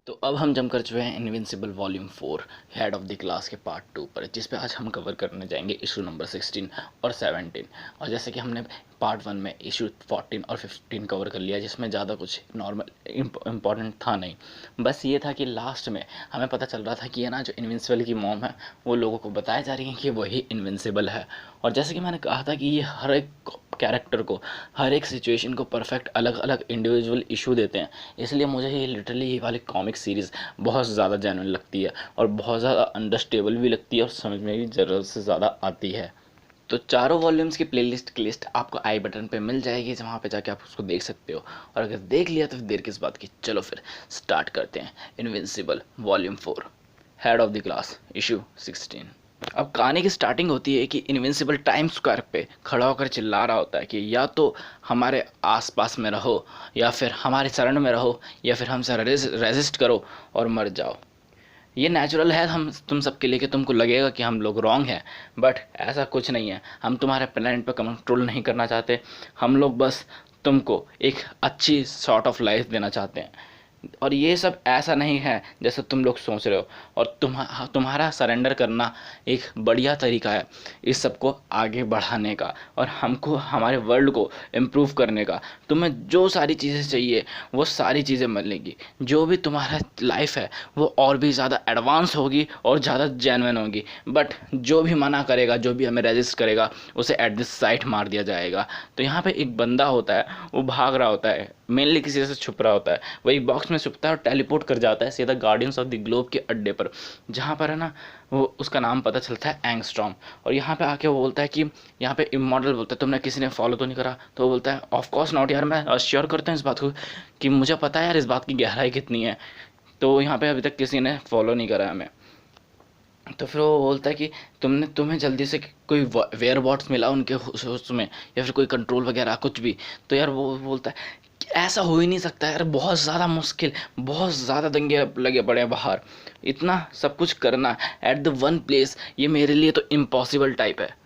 तो अब हम जम कर चुके हैं invincible volume 4 head of the class के पार्ट 2 पर, जिस पे आज हम कवर करने जाएंगे इशू नंबर 16 और 17। और जैसे कि हमने पार्ट 1 में इशू 14 और 15 कवर कर लिया, जिसमें ज़्यादा कुछ नॉर्मल इम्पॉर्टेंट था नहीं। बस ये था कि लास्ट में हमें पता चल रहा था कि ये ना जो इनविंसिबल की मॉम है वो लोगों को बताया जा रही है कि वही इनविंसिबल है। और जैसे कि मैंने कहा था कि ये हर एक कैरेक्टर को, हर एक सिचुएशन को परफेक्ट अलग अलग इंडिविजुअल इशू देते हैं। इसलिए मुझे ये लिटरली ये वाली कॉमिक सीरीज़ बहुत ज़्यादा जेन्युइन लगती है और बहुत ज़्यादा अंडरस्टेबल भी लगती है और समझ में भी ज़रूरत से ज़्यादा आती है। तो चारों वॉल्यूम्स की प्लेलिस्ट की लिस्ट आपको आई बटन पे मिल जाएगी, जहाँ पे जाके आप उसको देख सकते हो। और अगर देख लिया तो फिर देर किस बात की, चलो फिर स्टार्ट करते हैं। Invincible volume 4 head of the class issue 16। अब कहानी की स्टार्टिंग होती है कि इनविंसिबल टाइम स्क्वायर पे खड़ा होकर चिल्ला रहा होता है कि या तो हमारे आसपास में रहो, या फिर हमारे शरण में रहो, या फिर हमसे रेजिस्ट करो और मर जाओ। ये नेचुरल है हम तुम सबके लिए कि तुमको लगेगा कि हम लोग रॉन्ग हैं, बट ऐसा कुछ नहीं है। हम तुम्हारे प्लेनेट पर कंट्रोल नहीं करना चाहते। हम लोग बस तुमको एक अच्छी सॉर्ट ऑफ लाइफ देना चाहते हैं। और ये सब ऐसा नहीं है जैसे तुम लोग सोच रहे हो। और तुम्हारा सरेंडर करना एक बढ़िया तरीका है इस सब को आगे बढ़ाने का और हमको हमारे वर्ल्ड को इम्प्रूव करने का। तुम्हें जो सारी चीज़ें चाहिए वो सारी चीज़ें मिलेंगी। जो भी तुम्हारा लाइफ है वो और भी ज़्यादा एडवांस होगी और ज़्यादा जेन्युइन होगी। बट जो भी मना करेगा, जो भी हमें रेजिस्ट करेगा, उसे एट दिस साइट मार दिया जाएगा। तो यहाँ पे एक बंदा होता है, वो भाग रहा होता है, मेनली किसी से छुप रहा होता है। वही बॉक्स में छुपता है और टेलीपोर्ट कर जाता है सीधा गार्डियंस ऑफ द ग्लोब के अड्डे पर, जहाँ पर है ना वो उसका नाम पता चलता है एंगस्ट्रॉम। और यहाँ पे आके वो बोलता है कि यहाँ पे इमॉर्टल बोलता है तुमने किसी ने फॉलो तो नहीं करा। तो वो बोलता है ऑफ कोर्स नॉट यार, मैं श्योर करता हूँ इस बात को कि मुझे पता है यार इस बात की गहराई कितनी है। तो यहाँ पे अभी तक किसी ने फॉलो नहीं करा हमें। तो फिर वो बोलता है कि तुम्हें जल्दी से कोई वेयर बॉट्स मिला उनके उसमें, या फिर कोई कंट्रोल वगैरह कुछ भी। तो यार वो बोलता है कि ऐसा हो ही नहीं सकता यार, बहुत ज़्यादा मुश्किल, बहुत ज़्यादा दंगे लगे पड़े हैं बाहर। इतना सब कुछ करना एट द वन प्लेस, ये मेरे लिए तो इम्पॉसिबल टाइप है।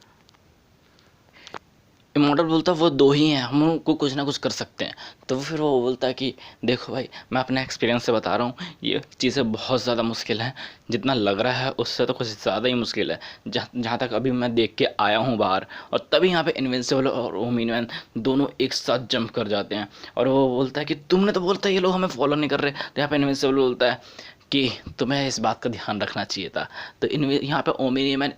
इमॉर्टल बोलता है वो दो ही हैं, हम उनको कुछ ना कुछ कर सकते हैं। तो फिर वो बोलता है कि देखो भाई, मैं अपने एक्सपीरियंस से बता रहा हूँ, ये चीज़ें बहुत ज़्यादा मुश्किल हैं। जितना लग रहा है उससे तो कुछ ज़्यादा ही मुश्किल है, जहाँ तक अभी मैं देख के आया हूँ बाहर। और तभी यहाँ पे इनविंसिबल और ओमिनियन दोनों एक साथ जंप कर जाते हैं। और वो बोलता है कि तुमने तो बोलता है ये लोग हमें फॉलो नहीं कर रहे। तो यहाँ पे इनविंसिबल बोलता है कि तुम्हें इस बात का ध्यान रखना चाहिए था। तो यहाँ पे ओमिनियन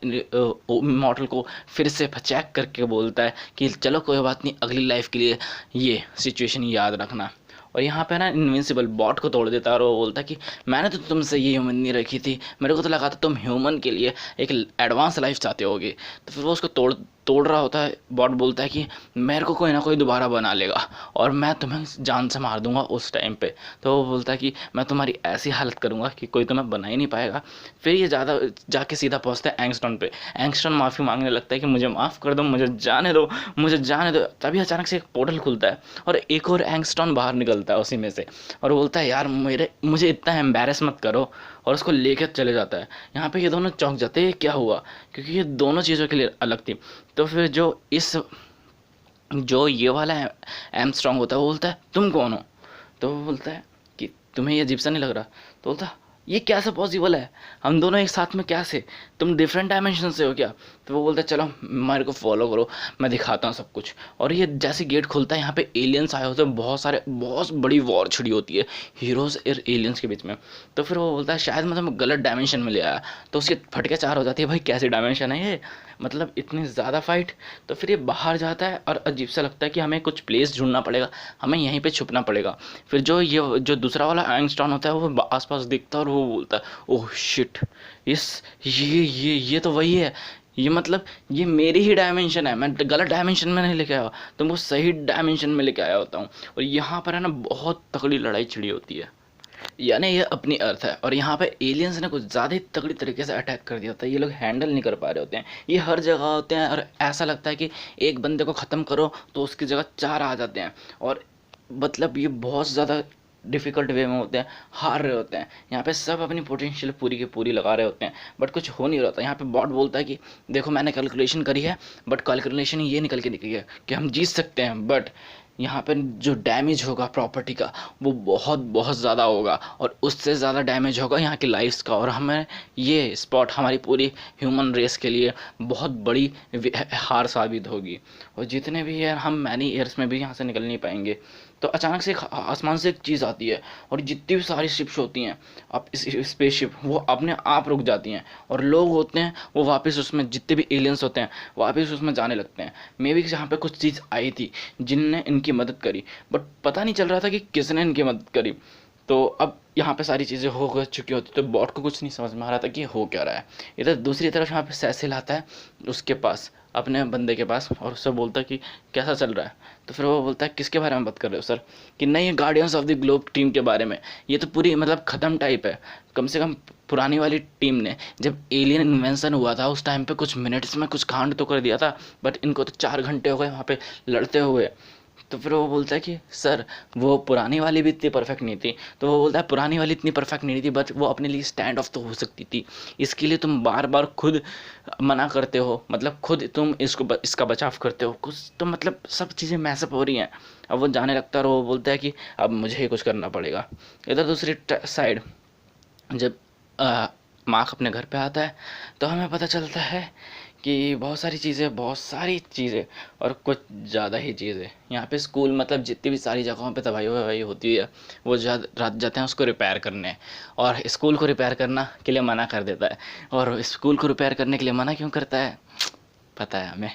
इमॉर्टल को फिर से चेक करके बोलता है कि चलो कोई बात नहीं, अगली लाइफ के लिए ये सिचुएशन याद रखना। और यहाँ पे ना इनविंसिबल बॉट को तोड़ देता है और वो बोलता है कि मैंने तो तुमसे ये ह्यूमन नहीं रखी थी, मेरे को तो लगा था तुम ह्यूमन के लिए एक एडवांस लाइफ चाहते होगे। तो फिर वो उसको तोड़ तोड़ रहा होता है। बॉट बोलता है कि मेरे को कोई ना कोई दोबारा बना लेगा और मैं तुम्हें जान से मार दूंगा उस टाइम पे। तो वो बोलता है कि मैं तुम्हारी ऐसी हालत करूंगा कि कोई तुम्हें बना ही नहीं पाएगा। फिर ये ज़्यादा जाके सीधा पहुंचता है एंगस्टॉन पे। एंगस्टॉन माफ़ी मांगने लगता है कि मुझे माफ़ कर दो, मुझे जाने दो, मुझे जाने दो। तभी अचानक से एक पोर्टल खुलता है और एक और एंगस्टॉन बाहर निकलता है उसी में से। और वो बोलता है यार मुझे इतना एम्बैरस मत करो, और उसको लेकर चले जाता है। यहाँ पे ये दोनों चौंक जाते हैं, क्या हुआ, क्योंकि ये दोनों चीज़ों के लिए अलग थी। तो फिर जो ये वाला एमस्ट्रॉन्ग होता है वो बोलता है तुम कौन हो। तो वो बोलता है कि तुम्हें ये अजीब सा नहीं लग रहा। तो बोलता है ये कैसे पॉसिबल है, हम दोनों एक साथ में कैसे, तुम डिफरेंट डायमेंशन से हो क्या। तो वो बोलता है चलो मेरे को फॉलो करो, मैं दिखाता हूँ सब कुछ। और ये जैसे गेट खुलता है, यहाँ पे एलियंस आए होते हैं बहुत सारे, बहुत बड़ी वॉर छिड़ी होती है हीरोज़ और एलियंस के बीच में। तो फिर वो बोलता है शायद मैं तुम्हें गलत डायमेंशन में ले आया। तो उसकी फटके चार हो जाती है, भाई कैसी डायमेंशन है ये, मतलब इतनी ज़्यादा फाइट। तो फिर ये बाहर जाता है और अजीब सा लगता है कि हमें कुछ प्लेस ढूंढना पड़ेगा, हमें यहीं पे छुपना पड़ेगा। फिर जो दूसरा वाला एंगस्टॉन होता है वो आसपास दिखता है और वो बोलता है ओह शिट, इस ये तो वही है। ये मतलब ये मेरी ही डायमेंशन है, मैं गलत डायमेंशन में नहीं लेके आया, तुमको सही डायमेंशन में लेके आया होता हूँ। और यहाँ पर है ना बहुत तगड़ी लड़ाई छिड़ी होती है। यानी ये अपनी अर्थ है और यहाँ पे एलियंस ने कुछ ज़्यादा ही तगड़ी तरीके से अटैक कर दिया होता है। ये लोग हैंडल नहीं कर पा रहे होते हैं, ये हर जगह होते हैं और ऐसा लगता है कि एक बंदे को ख़त्म करो तो उसकी जगह चार आ जाते हैं। और मतलब ये बहुत ज़्यादा डिफ़िकल्ट वे में होते हैं, हार रहे होते हैं। यहाँ पे सब अपनी पोटेंशियल पूरी की पूरी लगा रहे होते हैं, बट कुछ हो नहीं रहा था। यहाँ पे बॉट बोलता है कि देखो मैंने कैलकुलेशन करी है, बट कैलकुलेशन ये निकल के निकली है कि हम जीत सकते हैं, बट यहाँ पे जो डैमेज होगा प्रॉपर्टी का वो बहुत बहुत ज़्यादा होगा, और उससे ज़्यादा डैमेज होगा यहाँ की लाइफ्स का। और हमें ये स्पॉट हमारी पूरी ह्यूमन रेस के लिए बहुत बड़ी हार साबित होगी, और जितने भी है हम मैनी ईयर्स में भी यहाँ से निकल नहीं पाएंगे। तो अचानक से आसमान से एक चीज़ आती है, और जितनी भी सारी शिप्स होती हैं अब स्पेसशिप वो अपने आप रुक जाती हैं, और लोग होते हैं वो वापस उसमें, जितने भी एलियंस होते हैं वापस उसमें जाने लगते हैं। मे बी जहाँ पे कुछ चीज़ आई थी जिनने इनकी मदद करी, बट पता नहीं चल रहा था कि किसने इनकी मदद करी। तो अब यहाँ पे सारी चीज़ें हो चुकी होती, तो बॉट को कुछ नहीं समझ में आ रहा था कि हो क्या रहा है। इधर दूसरी तरफ यहाँ पे सैसिल आता है उसके पास, अपने बंदे के पास, और उससे बोलता है कि कैसा चल रहा है। तो फिर वो बोलता है किसके बारे में बात कर रहे हो सर? कि नहीं, guardians of the globe team के बारे में। ये तो पूरी मतलब ख़त्म टाइप है। कम से कम पुरानी वाली टीम ने जब एलियन इन्वेंशन हुआ था उस टाइम पे कुछ मिनट्स में कुछ कांड तो कर दिया था, बट इनको तो 4 घंटे हो गए वहाँ पे लड़ते हुए। तो फिर वो बोलता है कि सर वो पुरानी वाली भी इतनी परफेक्ट नहीं थी। तो वो बोलता है पुरानी वाली इतनी परफेक्ट नहीं थी, बट वो अपने लिए स्टैंड ऑफ तो हो सकती थी। इसके लिए तुम बार बार खुद मना करते हो, मतलब खुद तुम इसका बचाव करते हो, कुछ तो मतलब सब चीज़ें मैसअप हो रही हैं। अब वो जाने लगता है और वो बोलता है कि अब मुझे ही कुछ करना पड़ेगा। इधर दूसरी साइड जब मार्क अपने घर पे आता है तो हमें पता चलता है कि बहुत सारी चीज़ें और कुछ ज़्यादा ही चीज़ें यहाँ पे स्कूल, मतलब जितनी भी सारी जगहों पे तबाही वबाही होती है वो रात जाते हैं उसको रिपेयर करने, और स्कूल को रिपेयर करना के लिए मना कर देता है। और स्कूल को रिपेयर करने के लिए मना क्यों करता है पता है हमें।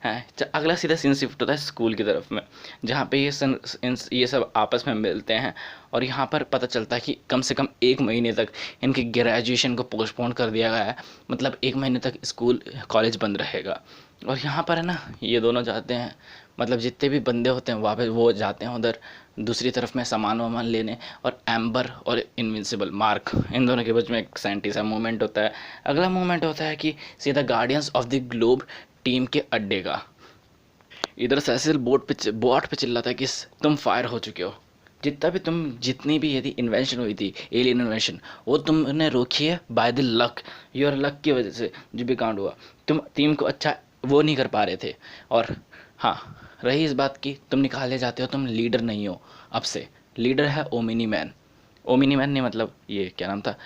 है अगला सीधा सीन शिफ्ट होता है स्कूल की तरफ में, जहाँ पे ये सब आपस में मिलते हैं, और यहाँ पर पता चलता है कि कम से कम 1 महीने तक इनकी ग्रेजुएशन को पोस्टपोन कर दिया गया है। मतलब 1 महीने तक स्कूल कॉलेज बंद रहेगा। और यहाँ पर है ना ये दोनों जाते हैं, मतलब जितने भी बंदे होते हैं वहाँ पे वो जाते हैं उधर दूसरी तरफ में सामान वामान लेने, और एम्बर और इनविंसिबल मार्क इन दोनों के बीच में एक साइंटिस्ट मूवमेंट होता है। अगला मूवमेंट होता है कि सीधा guardians of the globe team के अड्डे का। इधर सैसिल बोट पे चिल्लाता है कि तुम फायर हो चुके हो। जितनी भी यदि इन्वेंशन हुई थी एलियन इन्वेंशन, वो तुमने रोकी है by the luck, your luck की वजह से जो भी कांड हुआ। तुम टीम को अच्छा वो नहीं कर पा रहे थे। और हाँ, रही इस बात की तुम निकाले जाते हो, तुम लीडर नहीं हो अब से, लीडर है ओमिनी मैन। ओमिनी मैन ने मतलब ये क्या नाम था,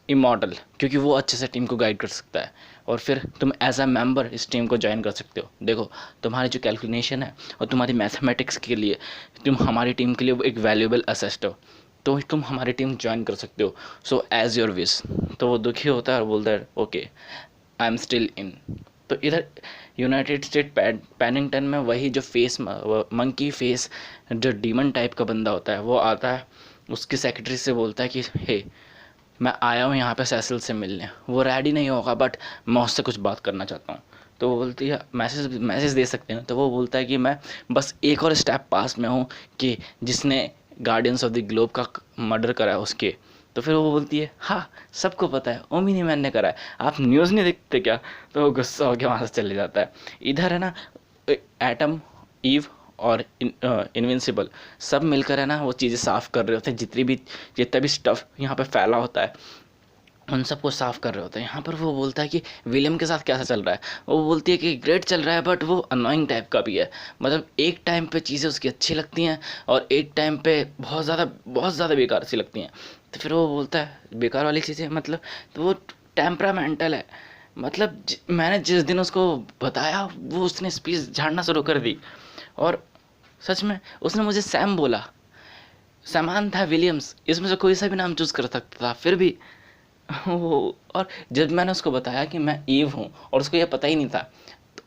इमॉर्टल, क्योंकि वो अच्छे से टीम को गाइड कर सकता है। और फिर तुम एज अ मेंबर इस टीम को ज्वाइन कर सकते हो। देखो तुम्हारी जो कैलकुलेशन है और तुम्हारी मैथमेटिक्स के लिए तुम हमारी टीम के लिए वो एक वैल्यूएबल असेस्ट हो, तो तुम हमारी टीम ज्वाइन कर सकते हो। So as your wish. तो वो दुखी होता है और बोलता है okay I am still in. तो इधर यूनाइटेड स्टेट पैनिंगटन में वही जो फेस मंकी फेस जो डीमन टाइप का बंदा होता है वो आता है, उसकी सेक्रेटरी से बोलता है कि हे मैं आया हूँ यहाँ पे सैसिल से मिलने। वो रेडी नहीं होगा बट मैं उससे कुछ बात करना चाहता हूँ। तो वो बोलती है मैसेज दे सकते हैं। तो वो बोलता है कि मैं बस एक और स्टेप पास में हूँ कि जिसने गार्डियंस ऑफ द ग्लोब का मर्डर करा है उसके। तो फिर वो बोलती है हाँ सबको पता है ओमिनी मैन ने करा है, आप न्यूज़ नहीं देखते क्या? तो वो गुस्सा होकर वहाँ से चले जाता है। इधर है ना एटम, ईव और इनविंसिबल सब मिलकर है ना वो चीज़ें साफ़ कर रहे होते हैं, जितना भी स्टफ़ यहाँ पे फैला होता है उन सबको साफ़ कर रहे होते हैं। यहाँ पर वो बोलता है कि विलियम के साथ कैसा चल रहा है। वो बोलती है कि ग्रेट चल रहा है, बट वो अनोइंग टाइप का भी है। मतलब एक टाइम पे चीज़ें उसकी अच्छी लगती हैं और एक टाइम पे बहुत ज़्यादा बेकार सी लगती हैं। तो फिर वो बोलता है बेकार वाली चीज़ें मतलब, तो वो टेम्परामेंटल है। मतलब मैंने जिस दिन उसको बताया वो उसने स्पीच झाड़ना शुरू कर दी, और सच में उसने मुझे सैम बोला। सैमान था विलियम्स, इसमें से कोई सा भी नाम चूज़ कर सकता था, फिर भी वो। और जब मैंने उसको बताया कि मैं ईव हूँ और उसको ये पता ही नहीं था,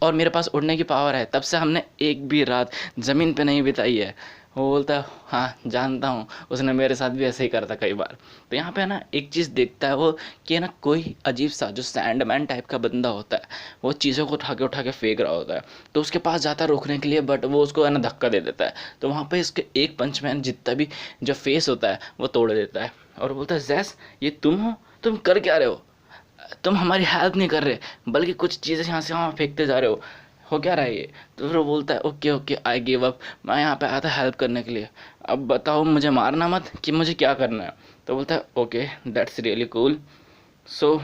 और मेरे पास उड़ने की पावर है, तब से हमने एक भी रात ज़मीन पे नहीं बिताई है। वो बोलता है हाँ जानता हूँ, उसने मेरे साथ भी ऐसे ही करा था कई बार। तो यहाँ पे है ना एक चीज़ देखता है वो कि है ना कोई अजीब सा जो सैंडमैन टाइप का बंदा होता है वो चीज़ों को उठा के फेंक रहा होता है। तो उसके पास जाता है रोकने के लिए, बट वो उसको है ना धक्का दे देता है। तो वहाँ पे इसके एक पंचमैन जितना भी जो फेस होता है वो तोड़ देता है, और बोलता है जैस ये तुम हो, तुम कर क्या रहे हो? तुम हमारी हेल्प नहीं कर रहे बल्कि कुछ चीज़ें यहाँ से वहाँ फेंकते जा रहे हो क्या रहा है ये? तो फिर वो बोलता है okay okay I give up, मैं यहाँ पे आया था हेल्प करने के लिए, अब बताओ मुझे मारना मत कि मुझे क्या करना है। तो बोलता है ओके दैट्स रियली कूल। सो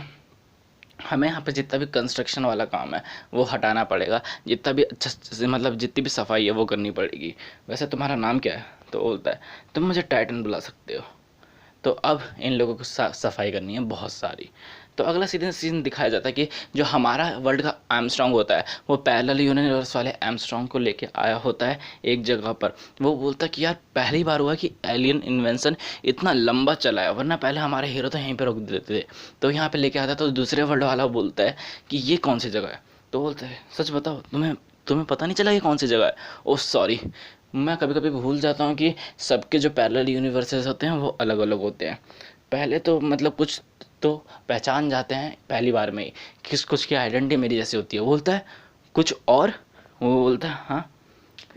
हमें यहाँ पे जितना भी कंस्ट्रक्शन वाला काम है वो हटाना पड़ेगा, जितना भी मतलब जितनी भी सफाई है वो करनी पड़ेगी। वैसे तुम्हारा नाम क्या है? तो बोलता है तुम मुझे टाइटन बुला सकते हो। तो अब इन लोगों को सफाई करनी है बहुत सारी। तो अगला सीन दिखाया जाता है कि जो हमारा वर्ल्ड का आर्मस्ट्रॉन्ग होता है वो पैरेलल यूनिवर्स वाले आर्मस्ट्रॉन्ग को लेके आया होता है एक जगह पर। वो बोलता है कि यार पहली बार हुआ कि एलियन इन्वेंशन इतना लंबा चला है, वरना पहले हमारे हीरो तो यहीं पर रोक देते थे। तो यहाँ पे लेके आता है तो दूसरे वर्ल्ड वाला बोलता है कि ये कौन सी जगह है? तो बोलता है सच बताओ, तुम्हें तुम्हें पता नहीं चला ये कौन सी जगह है? ओह सॉरी, मैं कभी कभी भूल जाता हूँ कि सबके जो पैरेलल यूनिवर्सेस होते हैं वो अलग अलग होते हैं। पहले तो मतलब कुछ तो पहचान जाते हैं पहली बार में ही, किस कुछ की आइडेंटिटी मेरी जैसी होती है। वो बोलता है कुछ और? वो बोलता है हाँ,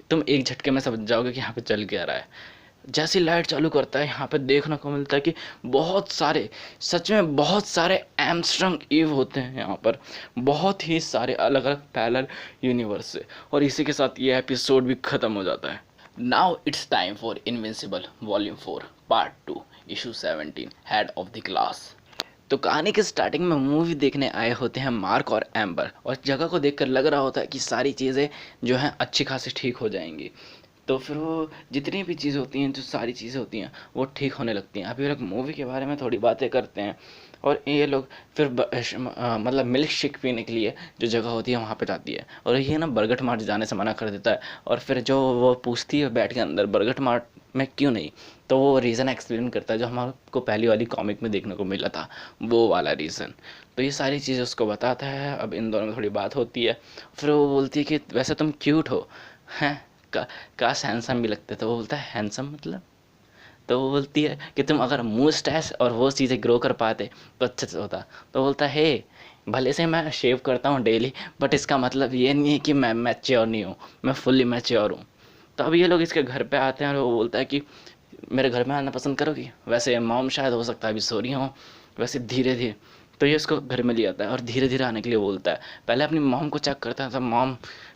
तुम एक झटके में समझ जाओगे कि यहाँ पे चल क्या रहा है। जैसी लाइट चालू करता है यहाँ पे देखने को मिलता है कि बहुत सारे, सच में बहुत सारे एमस्ट्रंग ईव होते हैं यहाँ पर, बहुत ही सारे अलग अलग पैरेलल यूनिवर्स से। और इसी के साथ ये एपिसोड भी ख़त्म हो जाता है। Now it's time for invincible volume 4 part 2 issue 17 head of the class. तो कहानी के स्टार्टिंग में मूवी देखने आए होते हैं मार्क और एम्बर, और जगह को देखकर लग रहा होता है कि सारी चीज़ें जो हैं अच्छी खासी ठीक हो जाएंगी। तो फिर वो जितनी भी चीज़ें होती हैं, जो सारी चीज़ें होती हैं वो ठीक होने लगती हैं। अभी लोग मूवी के बारे में थोड़ी बातें करते हैं और ये लोग फिर मतलब मिल्क शेक पीने के लिए जो जगह होती है वहाँ पे जाती है, और ये ना बर्गट मार्ट जाने से मना कर देता है। और फिर जो वो पूछती है बैठ के अंदर बर्गट मार्ट में क्यों नहीं, तो वो रीज़न एक्सप्लेन करता है जो हमारे पहली वाली कॉमिक में देखने को मिला था, वो वाला रीज़न। तो ये सारी चीज़ें उसको बताता है। अब इन दोनों में थोड़ी बात होती है। फिर वो बोलती है कि वैसे तुम क्यूट हो हैं, काश हैंडसम भी लगते। तो वो बोलता है हैंडसम मतलब? तो वो बोलती है कि तुम अगर मुस्टैच और वो चीज़ें ग्रो कर पाते तो अच्छा से होता। तो बोलता है हे, भले से मैं शेव करता हूँ डेली, बट इसका मतलब ये नहीं है कि मैं मैच्योर नहीं हूँ, मैं फुल्ली मैच्योर हूँ। तो अब ये लोग इसके घर पे आते हैं और वो बोलता है कि मेरे घर में आना पसंद करोगी? वैसे मॉम शायद हो सकता है अभी सो रही हो, वैसे धीरे धीरे। तो ये उसको घर में ले आता है और धीरे धीरे आने के लिए बोलता है। पहले अपनी मॉम को चेक करता है तो मॉम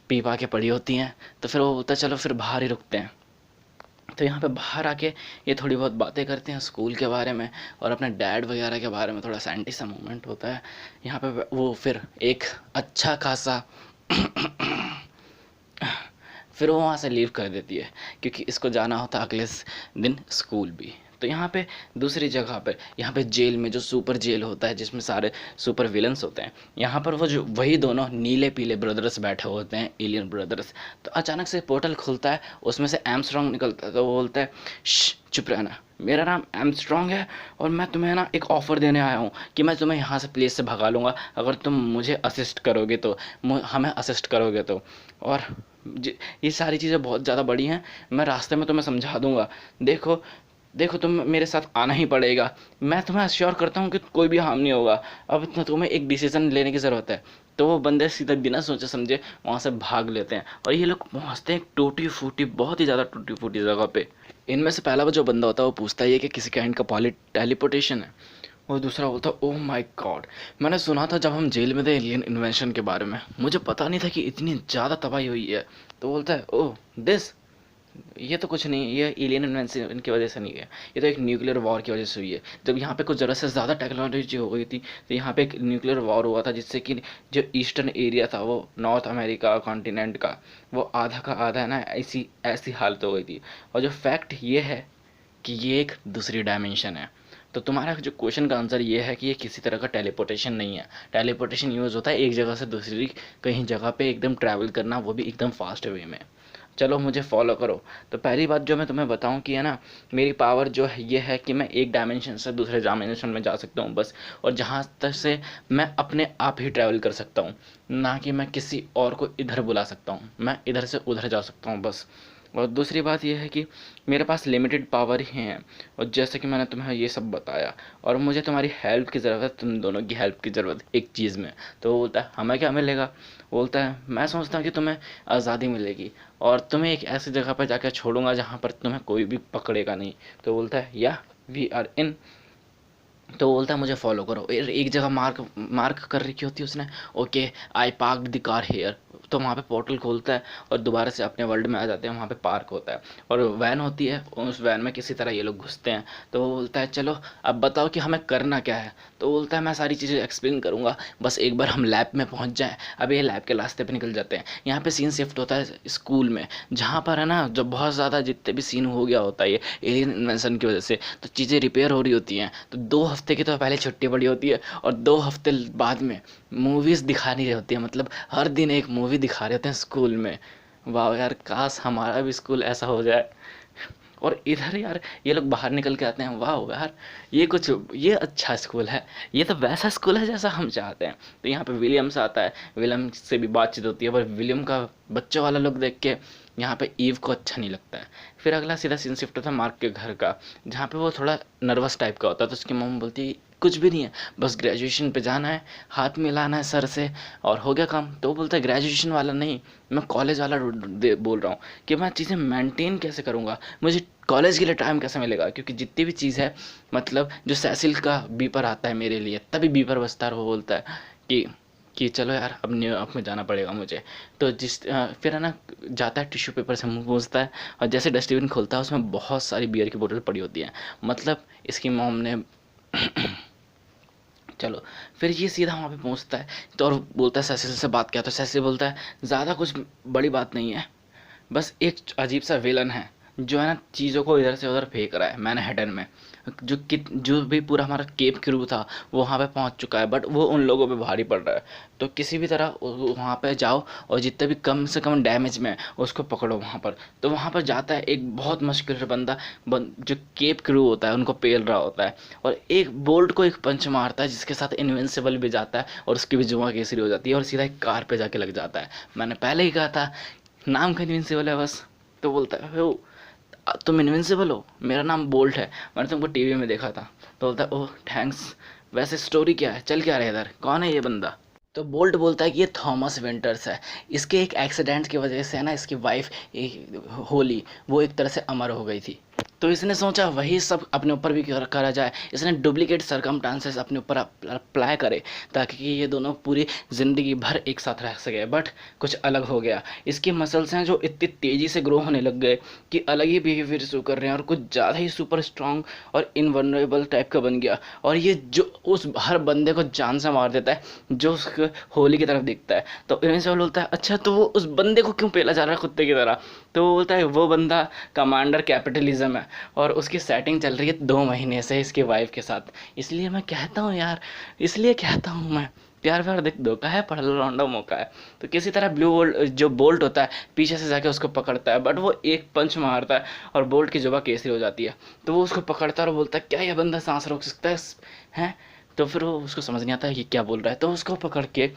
पी पा के पड़ी होती हैं। तो फिर वो बोलता है चलो फिर बाहर ही रुकते हैं। तो यहाँ पे बाहर आके ये थोड़ी बहुत बातें करते हैं स्कूल के बारे में और अपने डैड वगैरह के बारे में, थोड़ा सैंटी सा मोमेंट होता है यहाँ पे। वो फिर एक अच्छा खासा फिर वो वहाँ से लीव कर देती है क्योंकि इसको जाना होता अगले दिन स्कूल भी। तो यहाँ पे दूसरी जगह पर, यहाँ पे जेल में जो सुपर जेल होता है जिसमें सारे सुपर विलन्स होते हैं, यहाँ पर वो जो वही दोनों नीले पीले ब्रदर्स बैठे होते हैं, एलियन ब्रदर्स। तो अचानक से पोर्टल खुलता है, उसमें से आर्मस्ट्रॉन्ग निकलता है। तो वो बोलता है चुप रहना, मेरा नाम आर्मस्ट्रॉन्ग है और मैं तुम्हें ना एक ऑफ़र देने आया हूँ कि मैं तुम्हें यहाँ से प्लेस से भगा लूँगा अगर तुम मुझे असिस्ट करोगे तो, हमें असिस्ट करोगे तो। और ये सारी चीज़ें बहुत ज़्यादा बड़ी हैं, मैं रास्ते में तुम्हें समझा दूंगा। देखो देखो, तुम मेरे साथ आना ही पड़ेगा। मैं तुम्हें अश्योर करता हूँ कि कोई भी हार्म नहीं होगा। अब तो तुम्हें एक डिसीजन लेने की ज़रूरत है। तो वो बंदे सीधा बिना सोचे समझे वहाँ से भाग लेते हैं और ये लोग पहुँचते हैं टूटी फूटी, बहुत ही ज़्यादा टूटी फूटी जगह पे। इनमें से पहला वो जो बंदा होता है वो पूछता है ये कि किसी काइंड का टेलीपोर्टेशन है। और दूसरा बोलता ओह माय गॉड, मैंने सुना था जब हम जेल में थे एलियन इन्वेंशन के बारे में, मुझे पता नहीं था कि इतनी ज़्यादा तबाही हुई है। तो बोलता है ओह दिस, ये तो कुछ नहीं, ये एलियन इन्वेंशन की वजह से नहीं है, ये तो एक न्यूक्लियर वॉर की वजह से हुई है। जब यहाँ पे कुछ ज़रूरत से ज़्यादा टेक्नोलॉजी हो गई थी तो यहाँ पे एक न्यूक्लियर वॉर हुआ था जिससे कि जो ईस्टर्न एरिया था वो नॉर्थ अमेरिका कॉन्टिनेंट का, वो आधा का आधा है ना, ऐसी ऐसी हालत हो गई थी। और जो फैक्ट ये है कि ये एक दूसरी डायमेंशन है। तो तुम्हारा जो क्वेश्चन का आंसर ये है कि ये किसी तरह का टेलीपोर्टेशन नहीं है। टेलीपोर्टेशन यूज़ होता है एक जगह से दूसरी कहीं जगह पे एकदम ट्रैवल करना, वो भी एकदम फास्ट वे में। चलो मुझे फॉलो करो। तो पहली बात जो मैं तुम्हें बताऊं कि है ना, मेरी पावर जो है ये है कि मैं एक डायमेंशन से दूसरे डायमेंशन में जा सकता हूँ बस, और जहाँ तक से मैं अपने आप ही ट्रैवल कर सकता हूँ, ना कि मैं किसी और को इधर बुला सकता हूँ। मैं इधर से उधर जा सकता हूँ बस। और दूसरी बात यह है कि मेरे पास लिमिटेड पावर ही हैं, और जैसे कि मैंने तुम्हें ये सब बताया, और मुझे तुम्हारी हेल्प की ज़रूरत है, तुम दोनों की हेल्प की ज़रूरत एक चीज़ में। तो वो बोलता है हमें क्या मिलेगा? बोलता है मैं सोचता हूँ कि तुम्हें आज़ादी मिलेगी और तुम्हें एक ऐसी जगह पर जाकर छोड़ूंगा जहाँ पर तुम्हें कोई भी पकड़ेगा नहीं। तो बोलता है या वी आर इन। तो बोलता है मुझे फॉलो करो। एक जगह मार्क मार्क कर रखी होती है उसने, okay I parked the car here. तो वहाँ पे पोर्टल खोलता है और दोबारा से अपने वर्ल्ड में आ जाते हैं। वहाँ पे पार्क होता है और वैन होती है, उस वैन में किसी तरह ये लोग घुसते हैं। तो वो बोलता है चलो अब बताओ कि हमें करना क्या है। तो वो बोलता है मैं सारी चीज़ें एक्सप्लेन करूँगा, बस एक बार हम लैब में पहुँच जाएं। अब ये लैब के रास्ते पे निकल जाते हैं। यहाँ पे सीन शिफ्ट होता है स्कूल में, जहाँ पर है ना जो बहुत ज़्यादा जितने भी सीन हो गया होता है ये एलियन इन्वेंशन की वजह से, तो चीज़ें रिपेयर हो रही होती हैं। तो 2 हफ्ते की तो पहले छुट्टी पड़ी होती है और 2 हफ्ते बाद में मूवीज़ दिखा नहीं रही होती है, मतलब हर दिन एक मूवी दिखा रहे होते हैं स्कूल में। वाह यार, काश हमारा भी स्कूल ऐसा हो जाए। और इधर यार ये लोग बाहर निकल के आते हैं, वाह यार ये अच्छा स्कूल है, ये तो वैसा स्कूल है जैसा हम चाहते हैं। तो यहाँ पे विलियम्स आता है, विलियम से भी बातचीत होती है, पर विलियम का बच्चों वाला लोग देख के यहाँ पे ईव को अच्छा नहीं लगता है। फिर अगला सीधा सीन शिफ्ट होता है मार्क के घर का, जहाँ पे वो थोड़ा नर्वस टाइप का होता है। तो उसकी मम्मी बोलती है कुछ भी नहीं है, बस ग्रेजुएशन पे जाना है, हाथ मिलाना है सर से और हो गया काम। तो वो बोलता है ग्रेजुएशन वाला नहीं, मैं कॉलेज वाला बोल रहा हूँ कि मैं चीज़ें मेंटेन कैसे करूँगा, मुझे कॉलेज के लिए टाइम कैसे मिलेगा, क्योंकि जितनी भी चीज़ है, मतलब जो सैसिल का बीपर आता है मेरे लिए, तभी बीपर बजता है। वो बोलता है कि चलो यार अब न्यूयॉर्क में जाना पड़ेगा मुझे। तो फिर है ना जाता है, टिश्यू पेपर से मुंह पोंछता है और जैसे डस्टबिन खोलता है उसमें बहुत सारी बियर की बोतल पड़ी होती हैं। मतलब इसकी मॉम ने चलो फिर ये सीधा वहाँ पे पहुँचता है तो और बोलता है सैसिल से बात किया। तो सैसिल बोलता है ज़्यादा कुछ बड़ी बात नहीं है, बस एक अजीब सा विलन है जो है ना चीज़ों को इधर से उधर फेंक रहा है मैनहट्टन में। जो भी पूरा हमारा केप क्रू था वो वहाँ पे पहुँच चुका है, बट वो उन लोगों पे भारी पड़ रहा है। तो किसी भी तरह वहाँ पे जाओ और जितने भी कम से कम डैमेज में है, उसको पकड़ो वहाँ पर। तो वहाँ पर जाता है एक बहुत मुश्किल से बंदा जो केप क्रू होता है उनको पेल रहा होता है, और एक बोल्ट को एक पंच मारता है जिसके साथ इनविंसिबल भी जाता है और उसकी भी जुआ केसरी हो जाती है और सीधा एक कार पे जाके लग जाता है। मैंने पहले ही कहा था नाम का इनविंसिबल है बस। तो बोलता है "ओ, तुम इनविंसिबल हो, मेरा नाम बोल्ट है, मैंने तुमको टीवी में देखा था"। तो बोलता है ओह थैंक्स, वैसे स्टोरी क्या है, चल क्या रहा है इधर, कौन है ये बंदा। तो बोल्ट बोलता है कि ये थॉमस विंटर्स है, इसके एक एक्सीडेंट की वजह से है ना इसकी वाइफ होली वो एक तरह से अमर हो गई थी। तो इसने सोचा वही सब अपने ऊपर भी करा जाए। इसने डुप्लीकेट सरकमस्टांसेस अपने ऊपर अप्लाई करे ताकि ये दोनों पूरी ज़िंदगी भर एक साथ रह सके। बट कुछ अलग हो गया, इसकी मसल्स हैं जो इतनी तेज़ी से ग्रो होने लग गए कि अलग ही बिहेवियर शो कर रहे हैं और कुछ ज़्यादा ही सुपर स्ट्रांग और इनवनरेबल टाइप का बन गया। और ये जो उस हर बंदे को जान से मार देता है जो उसको होली की तरफ दिखता है। तो इवेंचुअल बोलता है अच्छा तो वो उस बंदे को क्यों पेला जा रहा है कुत्ते की तरह। तो वो बोलता है वो बंदा कमांडर कैपिटलिज्म है और उसकी सेटिंग चल रही है 2 महीने से इसकी वाइफ के साथ। इसलिए मैं कहता हूँ यार, इसलिए कहता हूँ मैं प्यार व्यार देख दो का है, पढ़ लो लौंडा मौका है। तो किसी तरह ब्लू बोल्ट जो बोल्ट होता है पीछे से जाके उसको पकड़ता है, बट वो एक पंच मारता है और बोल्ट की जुबान केसरी हो जाती है। तो वो उसको पकड़ता है और बोलता है क्या ये बंदा सांस रोक सकता है हैं। तो फिर वो उसको समझ नहीं आता है ये क्या बोल रहा है। तो उसको पकड़ के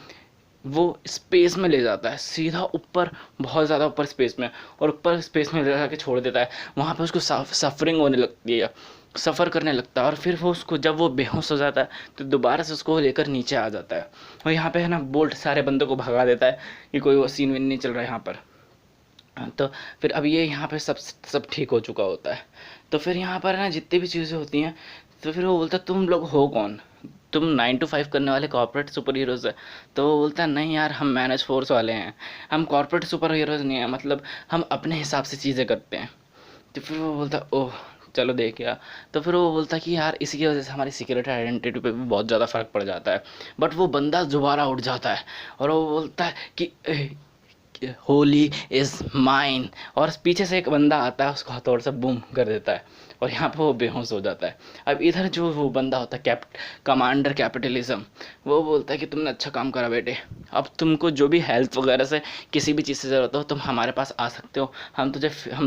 वो स्पेस में ले जाता है, सीधा ऊपर, बहुत ज़्यादा ऊपर स्पेस में, और ऊपर स्पेस में ले जाके छोड़ देता है। वहाँ पे उसको सफरिंग होने लगती है, सफ़र करने लगता है। और फिर वो उसको जब वो बेहोश हो जाता है तो दोबारा से उसको लेकर नीचे आ जाता है। और यहाँ पे है ना बोल्ट सारे बंदों को भगा देता है कि कोई वो सीन विन नहीं चल रहा है यहाँ पर। तो फिर अब ये यहाँ पे सब ठीक हो चुका होता है। तो फिर यहाँ पर ना जितनी भी चीज़ें होती हैं, तो फिर वो बोलता है तुम लोग हो कौन, तुम 9 to 5 करने वाले कॉर्पोरेट सुपर हीरोज़ है। तो वो बोलता है नहीं यार हम मैनेज फोर्स वाले हैं, हम कॉर्पोरेट सुपर हीरोज़ नहीं हैं, मतलब हम अपने हिसाब से चीज़ें करते हैं। तो फिर वो बोलता है ओह चलो देख गया। तो फिर वो बोलता है कि यार इसी की वजह से हमारी सिक्योरिटी आइडेंटिटी पे भी बहुत ज़्यादा फ़र्क पड़ जाता है। बट वो बंदा दोबारा उठ जाता है और वो बोलता है कि होली इज़ माइन, और पीछे से एक बंदा आता है उसको हथौड़ से बूम कर देता है और यहाँ पे वो बेहोश हो जाता है। अब इधर जो वो बंदा होता है कमांडर कैपिटलिज्म, वो बोलता है कि तुमने अच्छा काम करा बेटे, अब तुमको जो भी हेल्प वगैरह से किसी भी चीज़ से ज़रूरत हो तुम हमारे पास आ सकते हो, हम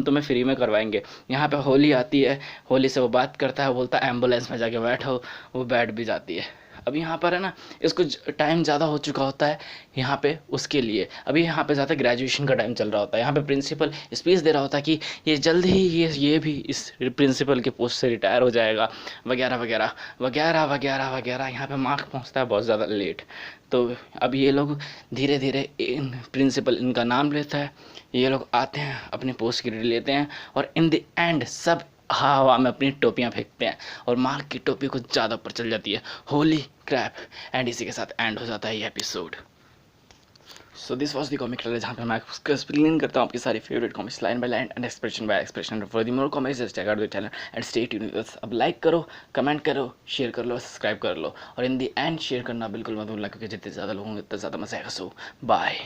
तुम्हें फ्री में करवाएंगे। यहाँ पे होली आती है, होली से वो बात करता है, बोलता है एम्बुलेंस में जाके बैठो, वो बैठ भी जाती है। अब यहाँ पर है ना इसको टाइम ज़्यादा हो चुका होता है यहाँ पे उसके लिए। अभी यहाँ पे ज़्यादा ग्रेजुएशन का टाइम चल रहा होता है, यहाँ पे प्रिंसिपल स्पीच दे रहा होता है कि ये जल्द ही ये भी इस प्रिंसिपल के पोस्ट से रिटायर हो जाएगा वगैरह वगैरह वगैरह वगैरह वगैरह। यहाँ पे मार्क पहुँचता है बहुत ज़्यादा लेट। तो अब ये लोग धीरे धीरे प्रिंसिपल इनका नाम लेता है, ये लोग आते हैं अपने पोस्ट क्रेडिट लेते हैं और इन द एंड सब हवा में अपनी टोपियाँ फेंकते हैं और मार्क की टोपी कुछ ज़्यादा ऊपर चल जाती है। होली क्रैप, एंड इसी के साथ एंड हो जाता है ये episode. So this was the comic trailer, जहाँ पे मैं एक्सप्लेन करता हूँ आपकी सारी favourite comics line by line and expression by expression. For the more comics just check out the channel and stay tuned. अब लाइक करो, कमेंट करो, शेयर कर लो, सब्सक्राइब कर लो, और इन द एंड शेयर करना बिल्कुल मत भूलना, क्योंकि जितने ज़्यादा लोग होंगे उतना ज़्यादा मजा आएगा। सो बाय।